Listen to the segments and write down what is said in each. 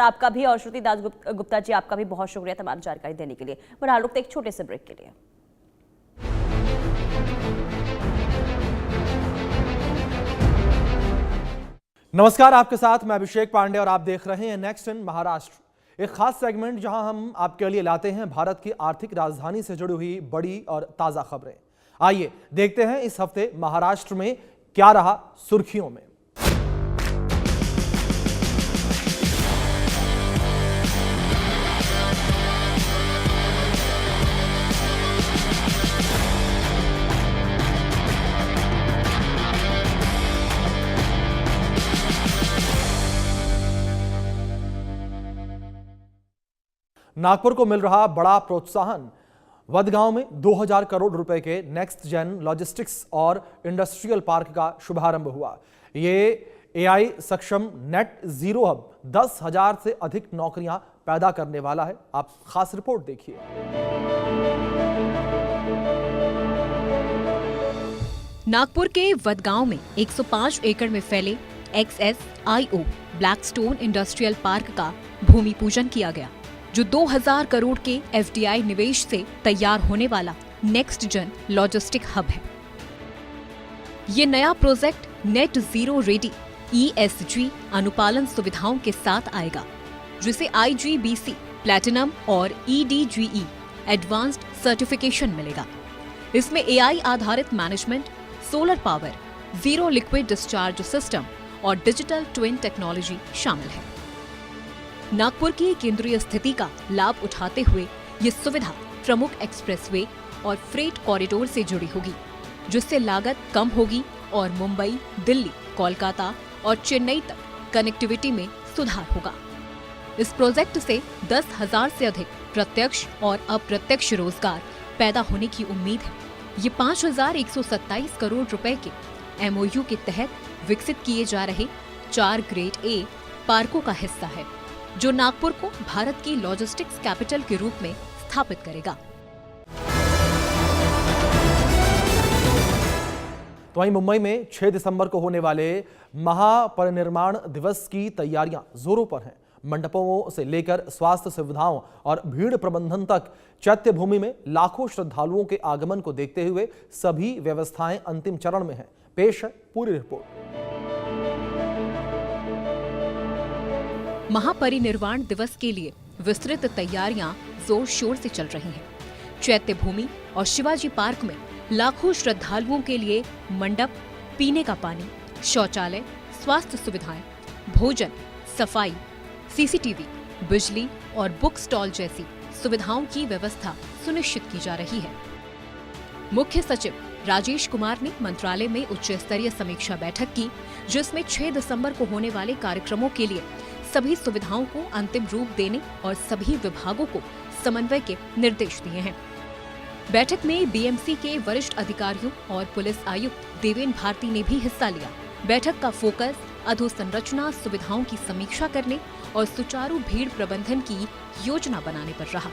आपका भी और श्रुति दास गुप्ता जी, आपका भी बहुत शुक्रिया तमाम जानकारी देने के लिए। फिलहाल रुकते एक छोटे से ब्रेक के लिए। नमस्कार, आपके साथ मैं अभिषेक पांडे और आप देख रहे हैं नेक्स्ट इन महाराष्ट्र, एक खास सेगमेंट जहां हम आपके लिए लाते हैं भारत की आर्थिक राजधानी से जुड़ी हुई बड़ी और ताजा खबरें। आइए देखते हैं इस हफ्ते महाराष्ट्र में क्या रहा सुर्खियों में। नागपुर को मिल रहा बड़ा प्रोत्साहन। वडगांव में 2000 करोड़ रुपए के नेक्स्ट जेन लॉजिस्टिक्स और इंडस्ट्रियल पार्क का शुभारंभ हुआ। ये एआई सक्षम नेट जीरो हब 10,000 से अधिक नौकरियां पैदा करने वाला है। आप खास रिपोर्ट देखिए। नागपुर के वडगांव में 105 एकड़ में फैले XSIO ब्लैकस्टोन इंडस्ट्रियल पार्क का भूमि पूजन किया गया, जो 2000 करोड़ के FDI निवेश से तैयार होने वाला नेक्स्ट जेन लॉजिस्टिक हब है। ये नया project net zero ready ESG अनुपालन सुविधाओं के साथ आएगा, जिसे IGBC प्लैटिनम और EDGE एडवांस्ड सर्टिफिकेशन मिलेगा। इसमें AI आधारित management, solar power, zero liquid discharge system और डिजिटल ट्विन टेक्नोलॉजी शामिल है। नागपुर की केंद्रीय स्थिति का लाभ उठाते हुए ये सुविधा प्रमुख एक्सप्रेसवे और फ्रेट कॉरिडोर से जुड़ी होगी, जिससे लागत कम होगी और मुंबई, दिल्ली, कोलकाता और चेन्नई तक कनेक्टिविटी में सुधार होगा। इस प्रोजेक्ट से 10,000 से अधिक प्रत्यक्ष और अप्रत्यक्ष रोजगार पैदा होने की उम्मीद है। ये 5,127 करोड़ रुपए के MOU के तहत विकसित किए जा रहे 4 ग्रेड A पार्कों का हिस्सा है, जो नागपुर को भारत की लॉजिस्टिक्स कैपिटल के रूप में स्थापित करेगा। तो वहीं मुंबई में 6 दिसंबर को होने वाले महापरिनिर्वाण दिवस की तैयारियां जोरों पर हैं। मंडपों से लेकर स्वास्थ्य सुविधाओं और भीड़ प्रबंधन तक चैत्य भूमि में लाखों श्रद्धालुओं के आगमन को देखते हुए सभी व्यवस्थाएं अंतिम चरण में हैं। पेश है पूरी रिपोर्ट। महापरिनिर्वाण दिवस के लिए विस्तृत तैयारियां जोर शोर से चल रही हैं। चैत्य भूमि और शिवाजी पार्क में लाखों श्रद्धालुओं के लिए मंडप, पीने का पानी, शौचालय, स्वास्थ्य सुविधाएं, भोजन, सफाई, CCTV, बिजली और बुक स्टॉल जैसी सुविधाओं की व्यवस्था सुनिश्चित की जा रही है। मुख्य सचिव राजेश कुमार ने मंत्रालय में उच्च स्तरीय समीक्षा बैठक की, जिसमें 6 दिसंबर को होने वाले कार्यक्रमों के लिए सभी सुविधाओं को अंतिम रूप देने और सभी विभागों को समन्वय के निर्देश दिए हैं। बैठक में BMC के वरिष्ठ अधिकारियों और पुलिस आयुक्त देवेन भारती ने भी हिस्सा लिया। बैठक का फोकस अधोसंरचना सुविधाओं की समीक्षा करने और सुचारू भीड़ प्रबंधन की योजना बनाने पर रहा।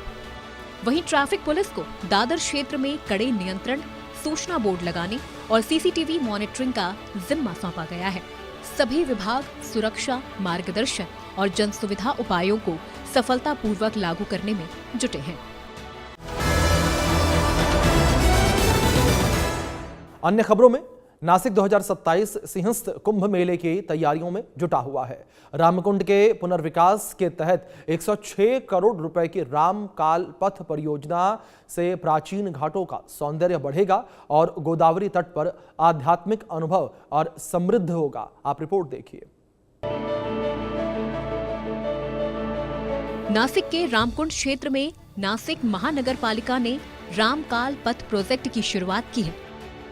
वहीं ट्रैफिक पुलिस को दादर क्षेत्र में कड़े नियंत्रण, सूचना बोर्ड लगाने और CCTV मॉनिटरिंग का जिम्मा सौंपा गया है। सभी विभाग सुरक्षा, मार्गदर्शन और जन सुविधा उपायों को सफलतापूर्वक लागू करने में जुटे हैं। अन्य खबरों में नासिक 2027 सिंहस्थ कुंभ मेले की तैयारियों में जुटा हुआ है। रामकुंड के पुनर्विकास के तहत 106 करोड़ रुपए की रामकाल पथ परियोजना से प्राचीन घाटों का सौंदर्य बढ़ेगा और गोदावरी तट पर आध्यात्मिक अनुभव और समृद्ध होगा। आप रिपोर्ट देखिए। नासिक के रामकुंड क्षेत्र में नासिक महानगर पालिका ने रामकाल पथ प्रोजेक्ट की शुरुआत की है।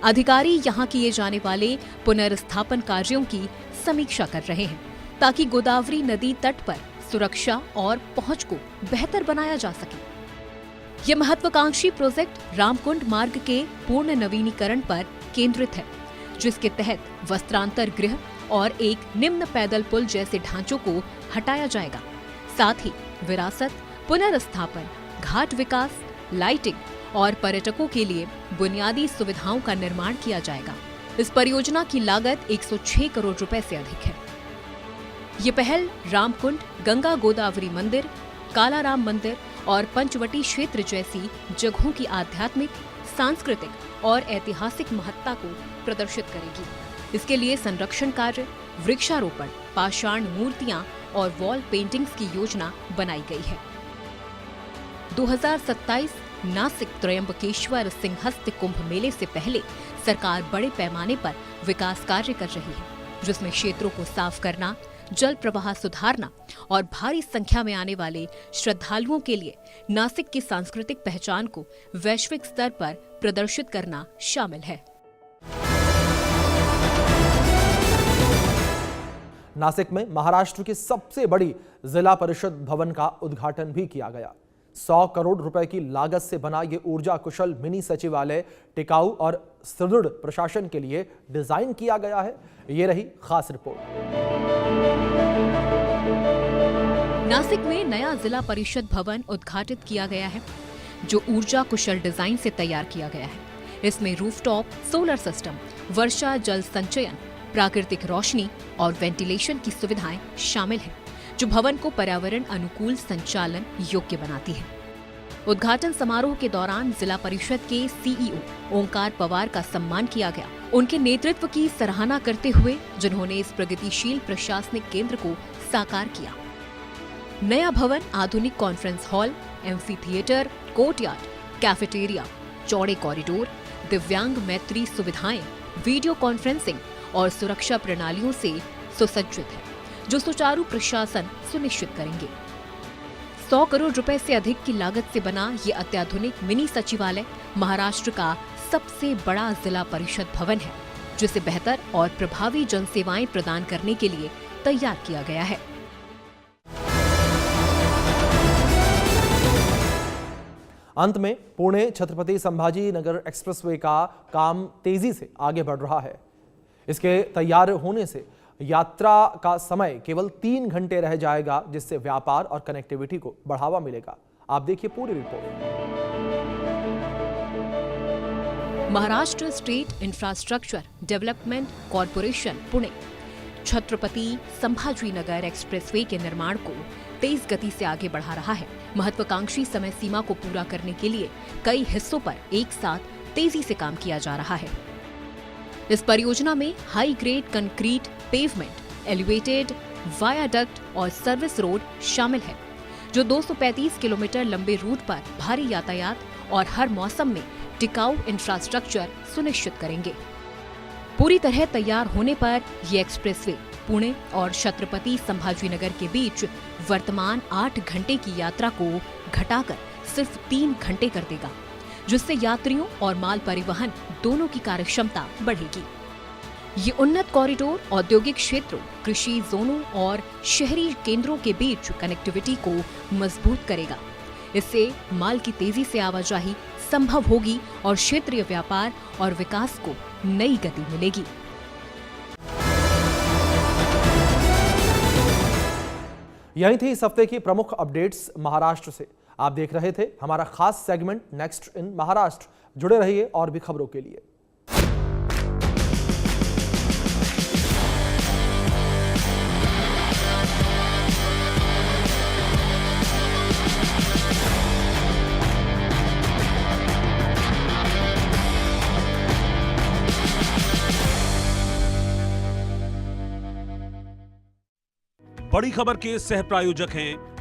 अधिकारी यहां किए जाने वाले पुनर्स्थापन कार्यों की समीक्षा कर रहे हैं, ताकि गोदावरी नदी तट पर सुरक्षा और पहुंच को बेहतर बनाया जा सके। ये महत्वाकांक्षी प्रोजेक्ट रामकुंड मार्ग के पूर्ण नवीनीकरण पर केंद्रित है, जिसके तहत वस्त्रांतर गृह और एक निम्न पैदल पुल जैसे ढांचों को हटाया जाएगा। साथ ही विरासत, पुनर्स्थापन, घाट विकास, लाइटिंग और पर्यटकों के लिए बुनियादी सुविधाओं का निर्माण किया जाएगा। इस परियोजना की लागत 106 करोड़ रुपए से अधिक है। ये पहल रामकुंड, गंगा गोदावरी मंदिर, कालाराम मंदिर और पंचवटी क्षेत्र जैसी जगहों की आध्यात्मिक, सांस्कृतिक और ऐतिहासिक महत्ता को प्रदर्शित करेगी। इसके लिए संरक्षण कार्य, वृक्षारोपण, पाषाण मूर्तियां और वॉल पेंटिंग्स की योजना बनाई गई है। 2027 नासिक त्रयंबकेश्वर सिंहस्थ कुंभ मेले से पहले सरकार बड़े पैमाने पर विकास कार्य कर रही है, जिसमें क्षेत्रों को साफ करना, जल प्रवाह सुधारना और भारी संख्या में आने वाले श्रद्धालुओं के लिए नासिक की सांस्कृतिक पहचान को वैश्विक स्तर पर प्रदर्शित करना शामिल है। नासिक में महाराष्ट्र की सबसे बड़ी जिला परिषद भवन का उद्घाटन भी किया गया। 100 करोड़ रुपए की लागत से बना ये ऊर्जा कुशल मिनी सचिवालय टिकाऊ और सुदृढ़ प्रशासन के लिए डिजाइन किया गया है। ये रही खास रिपोर्ट। नासिक में नया जिला परिषद भवन उद्घाटित किया गया है, जो ऊर्जा कुशल डिजाइन से तैयार किया गया है। इसमें रूफटॉप सोलर सिस्टम, वर्षा जल संचयन, प्राकृतिक रोशनी और वेंटिलेशन की सुविधाएं शामिल हैं, जो भवन को पर्यावरण अनुकूल संचालन योग्य बनाती है। उद्घाटन समारोह के दौरान जिला परिषद के सीईओ ओंकार पवार का सम्मान किया गया, उनके नेतृत्व की सराहना करते हुए, जिन्होंने इस प्रगतिशील प्रशासनिक केंद्र को साकार किया। नया भवन आधुनिक conference hall, amphi theatre, courtyard, cafeteria, चौड़े कॉरिडोर, दिव्यांग मैत्री सुविधाएं, वीडियो कॉन्फ्रेंसिंग और सुरक्षा प्रणालियों से सुसज्जित है, जो सुचारू प्रशासन सुनिश्चित करेंगे। 100 करोड़ रुपए से अधिक की लागत से बना ये अत्याधुनिक मिनी सचिवालय महाराष्ट्र का सबसे बड़ा जिला परिषद भवन है, जिसे बेहतर और प्रभावी जनसेवाएं प्रदान करने के लिए तैयार किया गया है। अंत में पुणे छत्रपति संभाजी नगर एक्सप्रेसवे का काम तेजी से आगे बढ़ रहा है। इसके तैयार होने से यात्रा का समय केवल 3 घंटे रह जाएगा, जिससे व्यापार और कनेक्टिविटी को बढ़ावा मिलेगा। आप देखिए पूरी report. Maharashtra state infrastructure development corporation Pune Chhatrapati Sambhaji Nagar expressway के निर्माण को तेज गति से आगे बढ़ा रहा है। महत्वाकांक्षी समय सीमा को पूरा करने के लिए कई हिस्सों पर एक साथ तेजी से काम किया जा रहा है। इस परियोजना में high grade concrete pavement, elevated viaduct और सर्विस रोड शामिल है, जो 235 किलोमीटर लंबे रूट पर भारी यातायात और हर मौसम में टिकाऊ इंफ्रास्ट्रक्चर सुनिश्चित करेंगे। पूरी तरह तैयार होने पर ये एक्सप्रेसवे पुणे और छत्रपति संभाजीनगर के बीच वर्तमान 8 घंटे की यात्रा को घटाकर सिर्फ 3 घंटे कर देगा, जिससे यात्रियों और माल परिवहन दोनों की कार्यक्षमता बढ़ेगी। ये उन्नत कॉरिडोर औद्योगिक क्षेत्रों, कृषि जोनों और शहरी केंद्रों के बीच कनेक्टिविटी को मजबूत करेगा। इससे माल की तेजी से आवाजाही संभव होगी और क्षेत्रीय व्यापार और विकास को नई गति मिलेगी। यही थी इस हफ्ते की प्रमुख अपडेट्स महाराष्ट्र से। आप देख रहे थे हमारा खास सेगमेंट नेक्स्ट इन महाराष्ट्र। जुड़े रहिए और भी खबरों के लिए। बड़ी खबर के सह प्रायोजक हैं